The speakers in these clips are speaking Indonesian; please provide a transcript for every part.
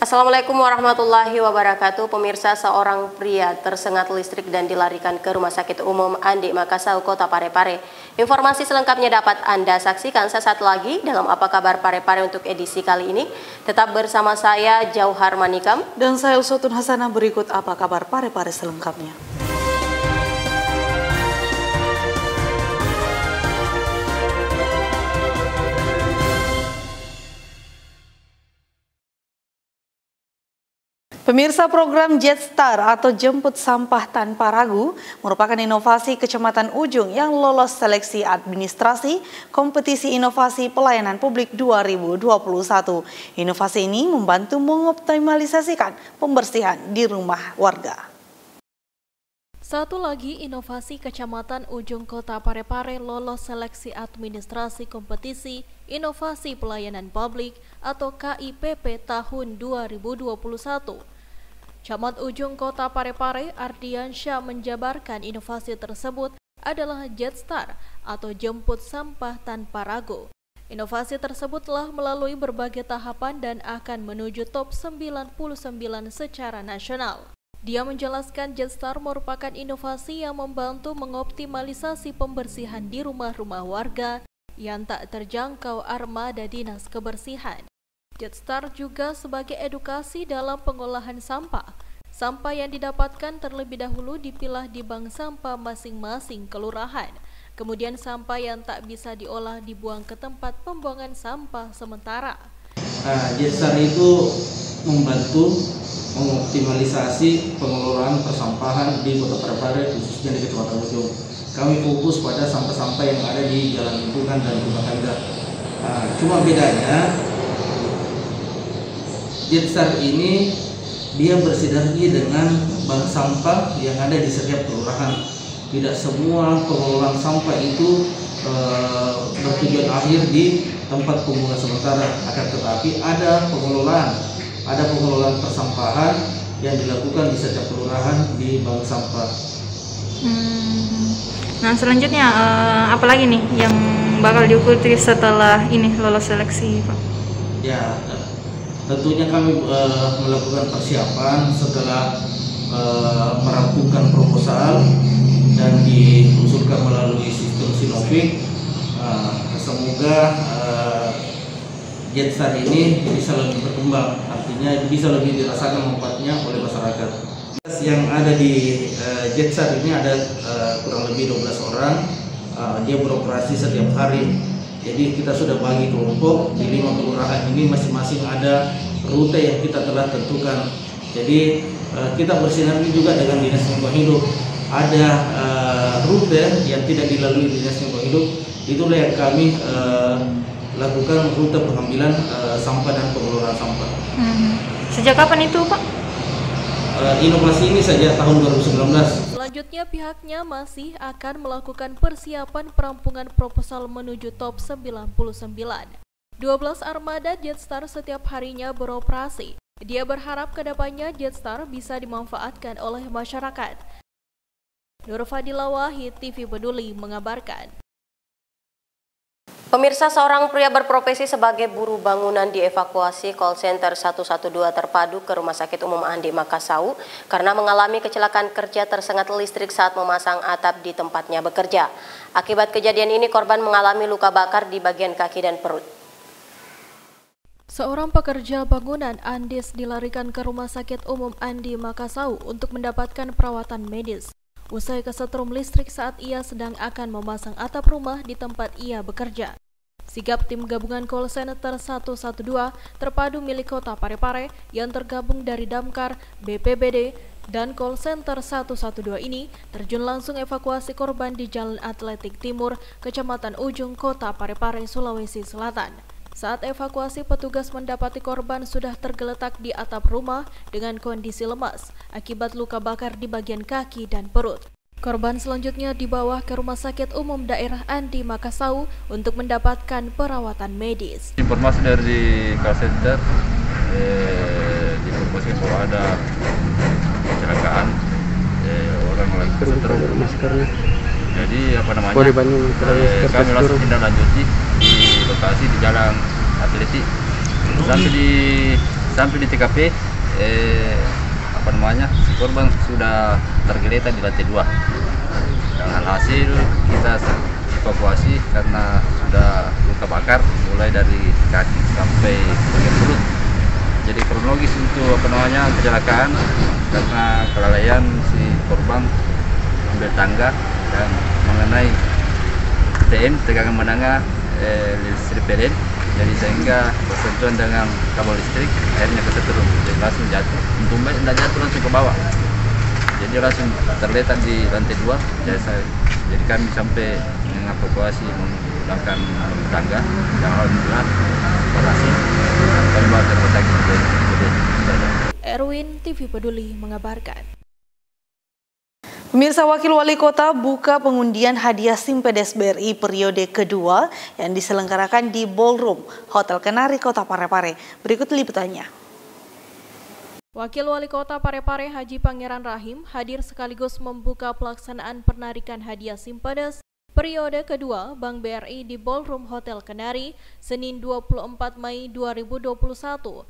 Assalamualaikum warahmatullahi wabarakatuh. Pemirsa, seorang pria tersengat listrik dan dilarikan ke Rumah Sakit Umum Andi Makassau, Kota Parepare. Informasi selengkapnya dapat Anda saksikan sesaat lagi dalam Apa Kabar Parepare untuk edisi kali ini. Tetap bersama saya, Jauhar Manikam. Dan saya Usutun Hasanah. Berikut Apa Kabar Parepare selengkapnya. Pemirsa, program Jetstar atau Jemput Sampah Tanpa Ragu merupakan inovasi Kecamatan Ujung yang lolos seleksi administrasi Kompetisi Inovasi Pelayanan Publik 2021. Inovasi ini membantu mengoptimalisasikan pembersihan di rumah warga. Satu lagi inovasi Kecamatan Ujung Kota Parepare lolos seleksi administrasi Kompetisi Inovasi Pelayanan Publik atau KIPP tahun 2021. Camat Ujung Kota Parepare, Ardiansyah, menjabarkan inovasi tersebut adalah Jetstar atau Jemput Sampah Tanpa Ragu. Inovasi tersebut telah melalui berbagai tahapan dan akan menuju top 99 secara nasional. Dia menjelaskan Jetstar merupakan inovasi yang membantu mengoptimalisasi pembersihan di rumah-rumah warga yang tak terjangkau armada dinas kebersihan. Jetstar juga sebagai edukasi dalam pengolahan sampah. Sampah yang didapatkan terlebih dahulu dipilah di bank sampah masing-masing kelurahan. Kemudian sampah yang tak bisa diolah dibuang ke tempat pembuangan sampah sementara. Jetstar itu membantu mengoptimalisasi pengelolaan persampahan di Kota Parepare, khususnya di Kecamatan Ujung. Kami fokus pada sampah-sampah yang ada di jalan lingkungan dan rumah tangga. Cuma bedanya Jetstar ini dia bersinergi dengan bank sampah yang ada di setiap kelurahan. Tidak semua pengelolaan sampah itu bertujuan akhir di tempat pembuangan sementara, akan tetapi ada pengelolaan persampahan yang dilakukan di setiap kelurahan di bank sampah. Nah, selanjutnya apa lagi nih yang bakal diikuti setelah ini lolos seleksi, Pak? Ya, tentunya kami melakukan persiapan setelah merampungkan proposal dan diusulkan melalui sistem Sinovik. Semoga Jetstar ini bisa lebih berkembang, artinya bisa lebih dirasakan manfaatnya oleh masyarakat. Yang ada di Jetstar ini ada kurang lebih 12 orang, dia beroperasi setiap hari. Jadi kita sudah bagi kelompok di 5 kelurahan ini, masing-masing ada rute yang kita telah tentukan. Jadi kita bersinergi juga dengan Dinas Lingkungan Hidup. Ada rute yang tidak dilalui Dinas Lingkungan Hidup, itulah yang kami lakukan rute pengambilan sampah dan pengelolaan sampah. Sejak kapan itu, Pak? Inovasi ini sejak tahun 2019. Selanjutnya pihaknya masih akan melakukan persiapan perampungan proposal menuju top 99. 12 armada Jetstar setiap harinya beroperasi. Dia berharap kedepannya Jetstar bisa dimanfaatkan oleh masyarakat. Nur Fadila Wahid, TV Peduli, mengabarkan. Pemirsa, seorang pria berprofesi sebagai buruh bangunan dievakuasi call center 112 terpadu ke Rumah Sakit Umum Andi Makassau karena mengalami kecelakaan kerja tersengat listrik saat memasang atap di tempatnya bekerja. Akibat kejadian ini, korban mengalami luka bakar di bagian kaki dan perut. Seorang pekerja bangunan Andis dilarikan ke Rumah Sakit Umum Andi Makassau untuk mendapatkan perawatan medis. Usai kesetrum listrik saat ia sedang akan memasang atap rumah di tempat ia bekerja. Sigap tim gabungan call center 112 terpadu milik Kota Parepare yang tergabung dari Damkar, BPBD, dan call center 112 ini terjun langsung evakuasi korban di Jalan Atletik Timur, Kecamatan Ujung, Kota Parepare, Sulawesi Selatan. Saat evakuasi, petugas mendapati korban sudah tergeletak di atap rumah dengan kondisi lemas akibat luka bakar di bagian kaki dan perut. Korban selanjutnya dibawa ke Rumah Sakit Umum Daerah Andi Makassau untuk mendapatkan perawatan medis. Informasi dari call center diinformasikan bahwa ada kecelakaan orang lagi kesetrum. Jadi kami langsung tindak lanjuti di lokasi di Jalan Atletik. Sampai di sampai di TKP si korban sudah tergeletak di lantai 2. Dengan hasil kita evakuasi karena sudah luka bakar mulai dari kaki sampai bagian perut. Jadi kronologis untuk kecelakaan karena kelalaian si korban ambil tangga dan mengenai TM tegangan menengah listrik PLN, jadi sehingga bersentuhan dengan kabel listrik, akhirnya kesetrum, jadi langsung jatuh. Untungnya tidak jatuh langsung ke bawah, jadi langsung terletak di lantai 2. Jadi kami sampai mengevakuasi menggunakan tangga dan alhamdulillah berhasil kami bawa ke rumah sakit. Erwin, TV Peduli mengabarkan. Pemirsa, Wakil Wali Kota buka pengundian hadiah Simpedes BRI periode kedua yang diselenggarakan di Ballroom Hotel Kenari Kota Parepare. Berikut liputannya. Wakil Wali Kota Parepare Haji Pangeran Rahim hadir sekaligus membuka pelaksanaan penarikan hadiah Simpedes periode kedua Bank BRI di Ballroom Hotel Kenari, Senin 24 Mei 2021.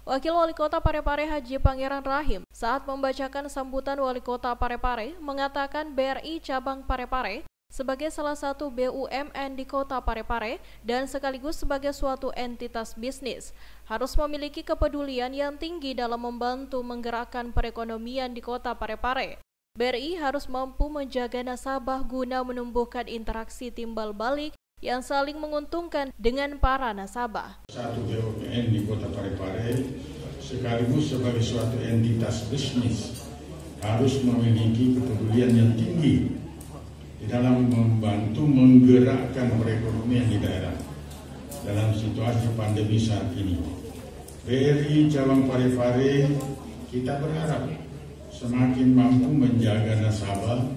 Wakil Wali Kota Parepare Haji Pangeran Rahim saat membacakan sambutan Wali Kota Parepare mengatakan BRI Cabang Parepare sebagai salah satu BUMN di Kota Parepare dan sekaligus sebagai suatu entitas bisnis harus memiliki kepedulian yang tinggi dalam membantu menggerakkan perekonomian di Kota Parepare. BRI harus mampu menjaga nasabah guna menumbuhkan interaksi timbal balik yang saling menguntungkan dengan para nasabah. Satu BUMN di Kota Parepare sekaligus sebagai suatu entitas bisnis harus memiliki kepedulian yang tinggi di dalam membantu menggerakkan perekonomian di daerah dalam situasi pandemi saat ini. BRI Cabang Parepare kita berharap semakin mampu menjaga nasabah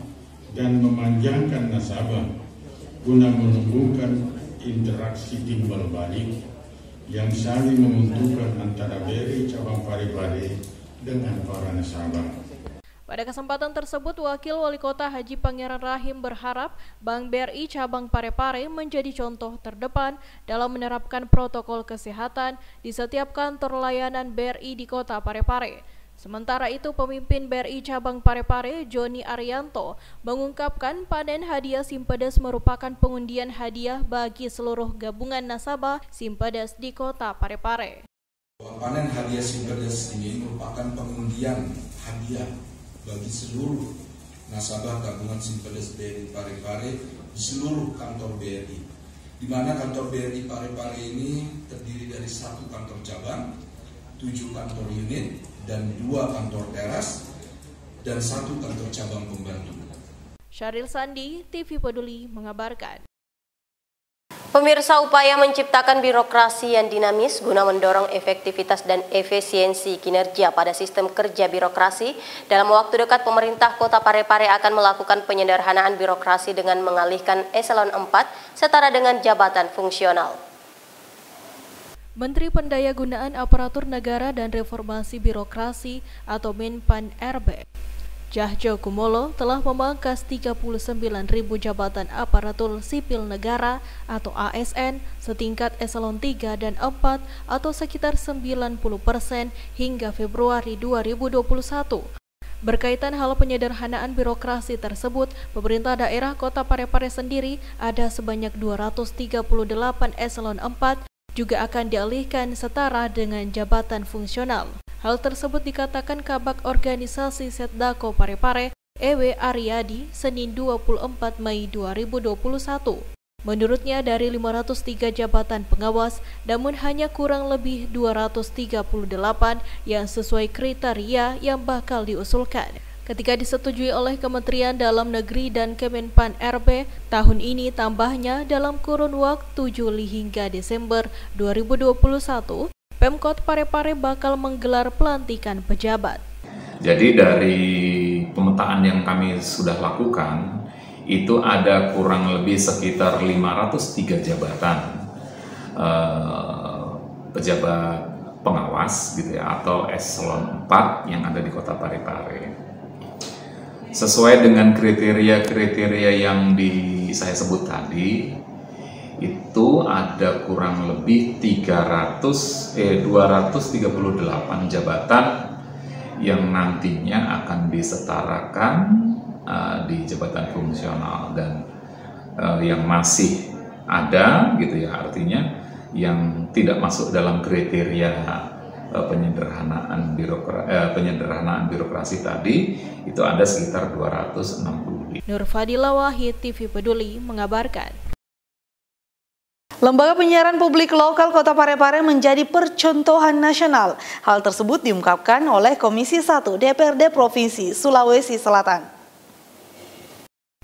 dan memanjangkan nasabah guna menumbuhkan interaksi timbal balik yang saling menguntungkan antara BRI Cabang Parepare dengan para nasabah. Pada kesempatan tersebut, Wakil Wali Kota Haji Pangeran Rahim berharap Bank BRI Cabang Parepare menjadi contoh terdepan dalam menerapkan protokol kesehatan di setiap kantor layanan BRI di Kota Parepare. Sementara itu, pemimpin BRI Cabang Parepare, Joni Arianto, mengungkapkan panen hadiah Simpedes merupakan pengundian hadiah bagi seluruh gabungan nasabah Simpedes di Kota Parepare. Panen hadiah Simpedes ini merupakan pengundian hadiah bagi seluruh nasabah gabungan Simpedes BRI Parepare di seluruh kantor BRI, di mana kantor BRI Parepare ini terdiri dari 1 kantor cabang, 7 kantor unit, dan 2 kantor teras, dan 1 kantor cabang pembantu. Syaril Sandi, TV Peduli mengabarkan. Pemirsa, upaya menciptakan birokrasi yang dinamis guna mendorong efektivitas dan efisiensi kinerja pada sistem kerja birokrasi. Dalam waktu dekat, pemerintah Kota Parepare akan melakukan penyederhanaan birokrasi dengan mengalihkan eselon 4 setara dengan jabatan fungsional. Menteri Pendayagunaan Aparatur Negara dan Reformasi Birokrasi atau Menpan RB, Cahyo Kumolo telah memangkas 39.000 jabatan aparatur sipil negara atau ASN setingkat eselon 3 dan 4 atau sekitar 90% hingga Februari 2021. Berkaitan hal penyederhanaan birokrasi tersebut, pemerintah daerah Kota Parepare sendiri ada sebanyak 238 eselon 4 juga akan dialihkan setara dengan jabatan fungsional. Hal tersebut dikatakan Kabak Organisasi Setdako Parepare, Ewe Aryadi, Senin 24 Mei 2021. Menurutnya dari 503 jabatan pengawas, namun hanya kurang lebih 238 yang sesuai kriteria yang bakal diusulkan. Ketika disetujui oleh Kementerian Dalam Negeri dan Kemenpan RB, tahun ini tambahnya dalam kurun waktu Juli hingga Desember 2021, Pemkot Parepare bakal menggelar pelantikan pejabat. Jadi dari pemetaan yang kami sudah lakukan, itu ada kurang lebih sekitar 503 jabatan pejabat pengawas gitu ya, atau eselon 4 yang ada di Kota Parepare. Sesuai dengan kriteria-kriteria yang saya sebut tadi, itu ada kurang lebih 238 jabatan yang nantinya akan disetarakan di jabatan fungsional, dan yang masih ada gitu ya, artinya yang tidak masuk dalam kriteria penyederhanaan birokrasi tadi itu ada sekitar 260. Nur Fadila Wahid, TV Peduli mengabarkan. Lembaga penyiaran publik lokal Kota Parepare menjadi percontohan nasional. Hal tersebut diungkapkan oleh Komisi 1 DPRD Provinsi Sulawesi Selatan.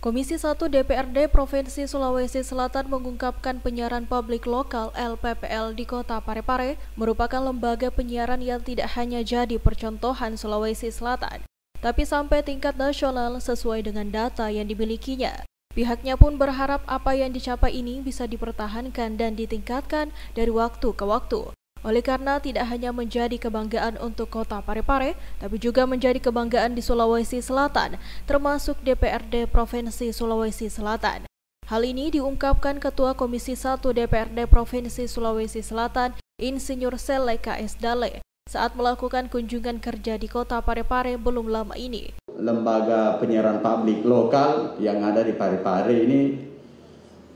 Komisi 1 DPRD Provinsi Sulawesi Selatan mengungkapkan penyiaran publik lokal LPPL di Kota Parepare merupakan lembaga penyiaran yang tidak hanya jadi percontohan Sulawesi Selatan, tapi sampai tingkat nasional sesuai dengan data yang dimilikinya. Pihaknya pun berharap apa yang dicapai ini bisa dipertahankan dan ditingkatkan dari waktu ke waktu. Oleh karena tidak hanya menjadi kebanggaan untuk Kota Parepare, tapi juga menjadi kebanggaan di Sulawesi Selatan, termasuk DPRD Provinsi Sulawesi Selatan. Hal ini diungkapkan Ketua Komisi 1 DPRD Provinsi Sulawesi Selatan, Insinyur Sele KS Dale, saat melakukan kunjungan kerja di Kota Parepare belum lama ini. Lembaga penyiaran publik lokal yang ada di Parepare ini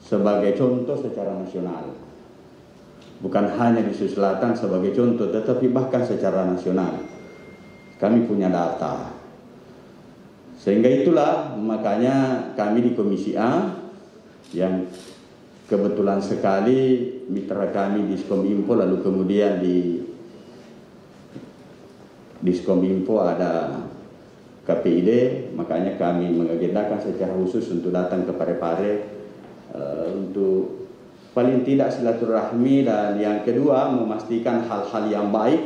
sebagai contoh secara nasional. Bukan hanya di Sulawesi Selatan sebagai contoh, tetapi bahkan secara nasional. Kami punya data. Sehingga itulah makanya kami di Komisi A, yang kebetulan sekali mitra kami di Diskominfo, lalu kemudian di Diskominfo ada KPID, makanya kami mengagendakan secara khusus untuk datang ke Parepare untuk paling tidak silaturahmi, dan yang kedua memastikan hal-hal yang baik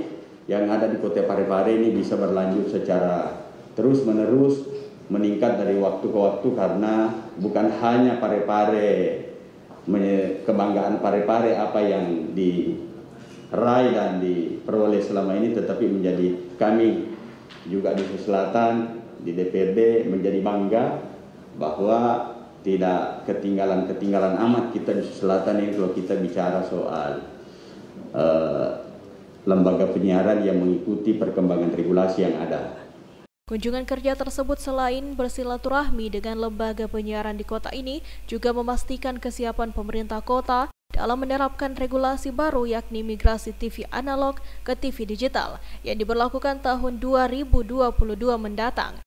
yang ada di Kota Parepare ini bisa berlanjut secara terus-menerus, meningkat dari waktu ke waktu, karena bukan hanya Parepare, kebanggaan Parepare apa yang diraih dan diperoleh selama ini, tetapi menjadi kami juga di Sulawesi Selatan, di DPRD menjadi bangga bahwa tidak ketinggalan amat kita di Sulawesi Selatan ini kalau kita bicara soal lembaga penyiaran yang mengikuti perkembangan regulasi yang ada. Kunjungan kerja tersebut selain bersilaturahmi dengan lembaga penyiaran di kota ini, juga memastikan kesiapan pemerintah kota dalam menerapkan regulasi baru, yakni migrasi TV analog ke TV digital yang diberlakukan tahun 2022 mendatang.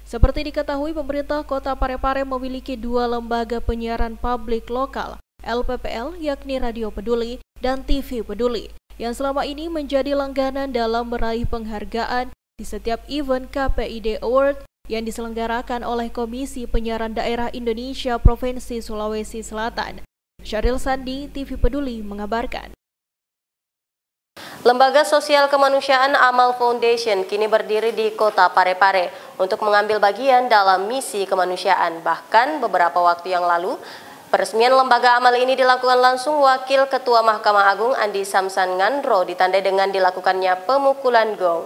Seperti diketahui, pemerintah Kota Parepare memiliki 2 lembaga penyiaran publik lokal, LPPL, yakni Radio Peduli dan TV Peduli, yang selama ini menjadi langganan dalam meraih penghargaan di setiap event KPID Award yang diselenggarakan oleh Komisi Penyiaran Daerah Indonesia Provinsi Sulawesi Selatan. Syaril Sandi, TV Peduli mengabarkan. Lembaga Sosial Kemanusiaan Amal Foundation kini berdiri di Kota Parepare untuk mengambil bagian dalam misi kemanusiaan. Bahkan beberapa waktu yang lalu, peresmian lembaga amal ini dilakukan langsung Wakil Ketua Mahkamah Agung Andi Samsan Ngandro, ditandai dengan dilakukannya pemukulan gong.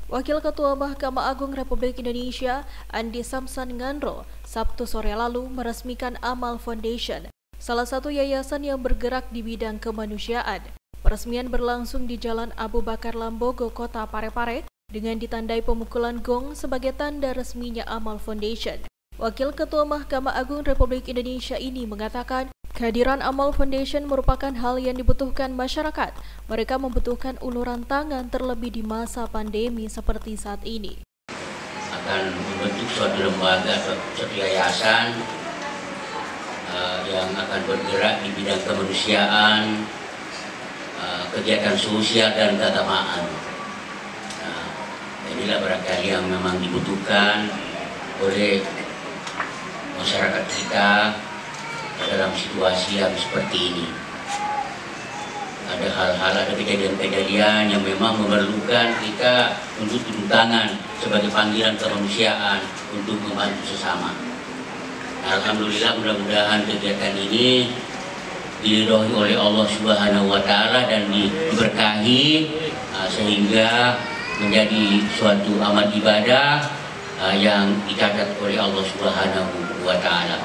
Wakil Ketua Mahkamah Agung Republik Indonesia Andi Samsan Ngandro Sabtu sore lalu meresmikan Amal Foundation, salah satu yayasan yang bergerak di bidang kemanusiaan. Peresmian berlangsung di Jalan Abu Bakar Lambogo, Kota Parepare, dengan ditandai pemukulan gong sebagai tanda resminya Amal Foundation. Wakil Ketua Mahkamah Agung Republik Indonesia ini mengatakan, kehadiran Amal Foundation merupakan hal yang dibutuhkan masyarakat. Mereka membutuhkan uluran tangan terlebih di masa pandemi seperti saat ini. Akan membentuk suatu lembaga, suatu yayasan yang akan bergerak di bidang kemanusiaan, kegiatan sosial dan keagamaan. Inilah barangkali yang memang dibutuhkan oleh masyarakat kita dalam situasi yang seperti ini. Ada hal-hal, ada kejadian-kejadian yang memang memerlukan kita untuk turun tangan sebagai panggilan kemanusiaan untuk membantu sesama. Alhamdulillah, mudah-mudahan kegiatan ini diridhoi oleh Allah Subhanahu wa Ta'ala dan diberkahi sehingga menjadi suatu amal ibadah yang dicatat oleh Allah Subhanahu wa Ta'ala.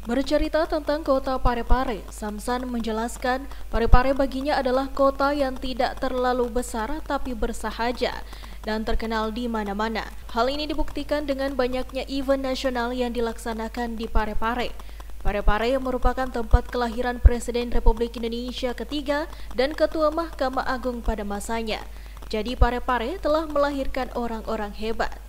Bercerita tentang kota Parepare, Samsan menjelaskan Parepare baginya adalah kota yang tidak terlalu besar tapi bersahaja dan terkenal di mana-mana. Hal ini dibuktikan dengan banyaknya event nasional yang dilaksanakan di Parepare. Parepare merupakan tempat kelahiran Presiden Republik Indonesia ketiga dan Ketua Mahkamah Agung pada masanya. Jadi Parepare telah melahirkan orang-orang hebat.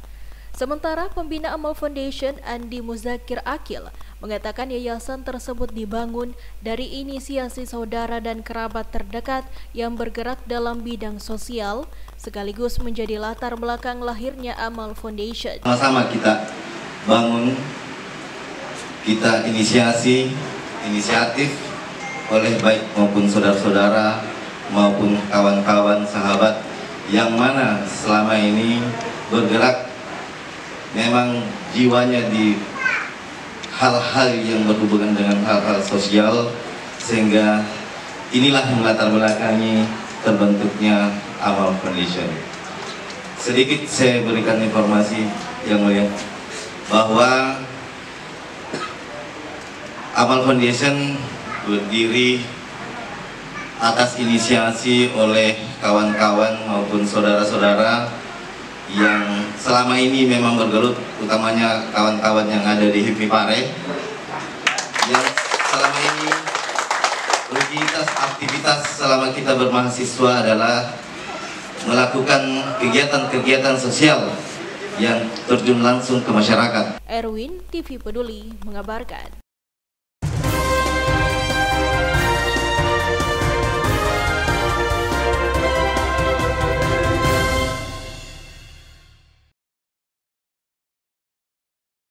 Sementara pembina Amal Foundation Andi Muzakir Akil mengatakan yayasan tersebut dibangun dari inisiasi saudara dan kerabat terdekat yang bergerak dalam bidang sosial, sekaligus menjadi latar belakang lahirnya Amal Foundation. Sama-sama kita bangun, kita inisiatif oleh baik maupun saudara-saudara maupun kawan-kawan sahabat yang mana selama ini bergerak memang jiwanya di hal-hal yang berhubungan dengan hal-hal sosial, sehingga inilah yang melatar belakangi terbentuknya Amal Foundation. Sedikit saya berikan informasi yang mulia bahwa Amal Foundation berdiri atas inisiasi oleh kawan-kawan maupun saudara-saudara yang selama ini memang bergelut, utamanya kawan-kawan yang ada di HIPMI Pare, yang selama ini aktivitas selama kita bermahasiswa adalah melakukan kegiatan-kegiatan sosial yang terjun langsung ke masyarakat. Erwin, TV Peduli, mengabarkan.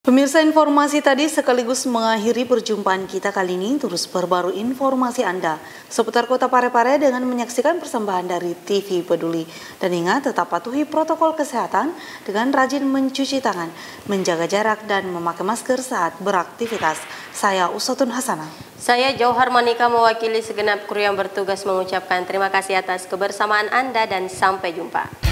Pemirsa, informasi tadi sekaligus mengakhiri perjumpaan kita kali ini. Terus perbarui informasi Anda seputar Kota Parepare dengan menyaksikan persembahan dari TV Peduli. Dan ingat, tetap patuhi protokol kesehatan dengan rajin mencuci tangan, menjaga jarak, dan memakai masker saat beraktivitas. Saya Usatun Hasanah. Saya Jauhar Manika mewakili segenap kru yang bertugas mengucapkan terima kasih atas kebersamaan Anda dan sampai jumpa.